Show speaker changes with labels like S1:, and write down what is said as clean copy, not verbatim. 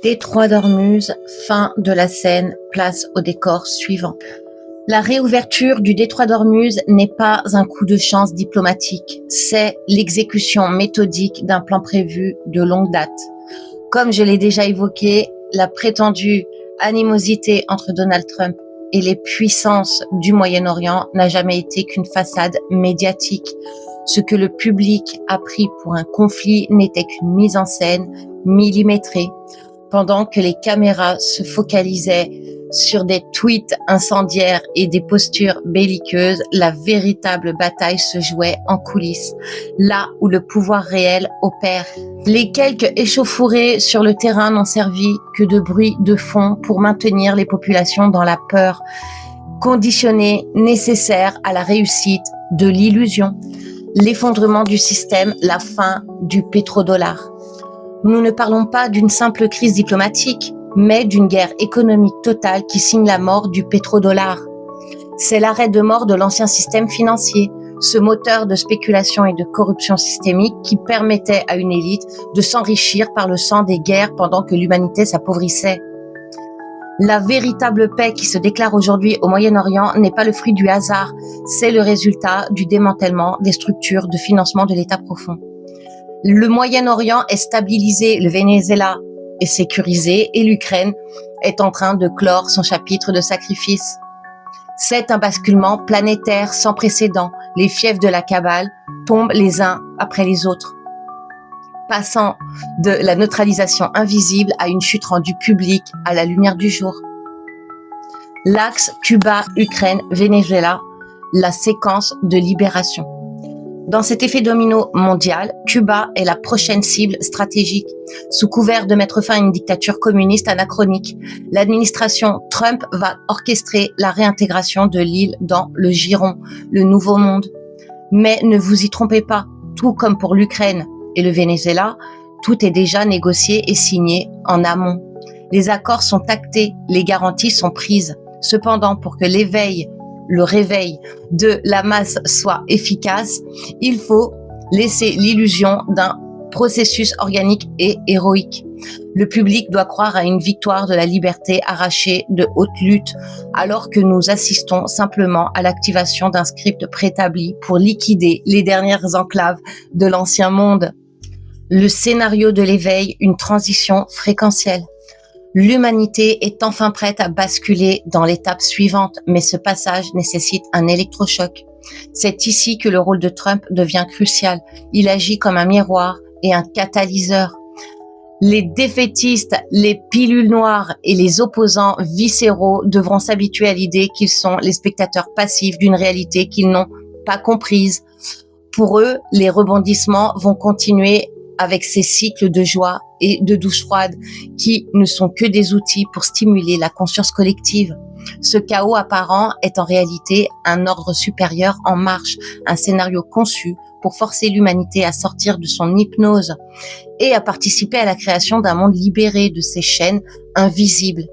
S1: Détroit d'Ormuz, fin de la scène, place au décor suivant. La réouverture du détroit d'Ormuz n'est pas un coup de chance diplomatique, c'est l'exécution méthodique d'un plan prévu de longue date. Comme je l'ai déjà évoqué, la prétendue animosité entre Donald Trump et les puissances du Moyen-Orient n'a jamais été qu'une façade médiatique. Ce que le public a pris pour un conflit n'était qu'une mise en scène millimétrée, pendant que les caméras se focalisaient sur des tweets incendiaires et des postures belliqueuses. La véritable bataille se jouait en coulisses, là où le pouvoir réel opère. Les quelques échauffourées sur le terrain n'ont servi que de bruit de fond pour maintenir les populations dans la peur, conditionnée nécessaire à la réussite de l'illusion. L'effondrement du système, la fin du pétrodollar. Nous ne parlons pas d'une simple crise diplomatique, mais d'une guerre économique totale qui signe la mort du pétrodollar. C'est l'arrêt de mort de l'ancien système financier, ce moteur de spéculation et de corruption systémique qui permettait à une élite de s'enrichir par le sang des guerres pendant que l'humanité s'appauvrissait. La véritable paix qui se déclare aujourd'hui au Moyen-Orient n'est pas le fruit du hasard, c'est le résultat du démantèlement des structures de financement de l'État profond. Le Moyen-Orient est stabilisé, le Venezuela est sécurisé et l'Ukraine est en train de clore son chapitre de sacrifice. C'est un basculement planétaire sans précédent. Les fiefs de la Kabbale tombent les uns après les autres, passant de la neutralisation invisible à une chute rendue publique à la lumière du jour. L'axe Cuba-Ukraine-Venezuela, la séquence de libération. Dans cet effet domino mondial, Cuba est la prochaine cible stratégique. Sous couvert de mettre fin à une dictature communiste anachronique, l'administration Trump va orchestrer la réintégration de l'île dans le giron, le nouveau monde. Mais ne vous y trompez pas, tout comme pour l'Ukraine et le Venezuela, tout est déjà négocié et signé en amont. Les accords sont actés, les garanties sont prises. Cependant, pour que le réveil de la masse soit efficace, il faut laisser l'illusion d'un processus organique et héroïque. Le public doit croire à une victoire de la liberté arrachée de haute lutte, alors que nous assistons simplement à l'activation d'un script préétabli pour liquider les dernières enclaves de l'ancien monde. Le scénario de l'éveil, une transition fréquentielle. L'humanité est enfin prête à basculer dans l'étape suivante, mais ce passage nécessite un électrochoc. C'est ici que le rôle de Trump devient crucial. Il agit comme un miroir et un catalyseur. Les défaitistes, les pilules noires et les opposants viscéraux devront s'habituer à l'idée qu'ils sont les spectateurs passifs d'une réalité qu'ils n'ont pas comprise. Pour eux, les rebondissements vont continuer avec ces cycles de joie et de douche froide qui ne sont que des outils pour stimuler la conscience collective. Ce chaos apparent est en réalité un ordre supérieur en marche, un scénario conçu pour forcer l'humanité à sortir de son hypnose et à participer à la création d'un monde libéré de ces chaînes invisibles.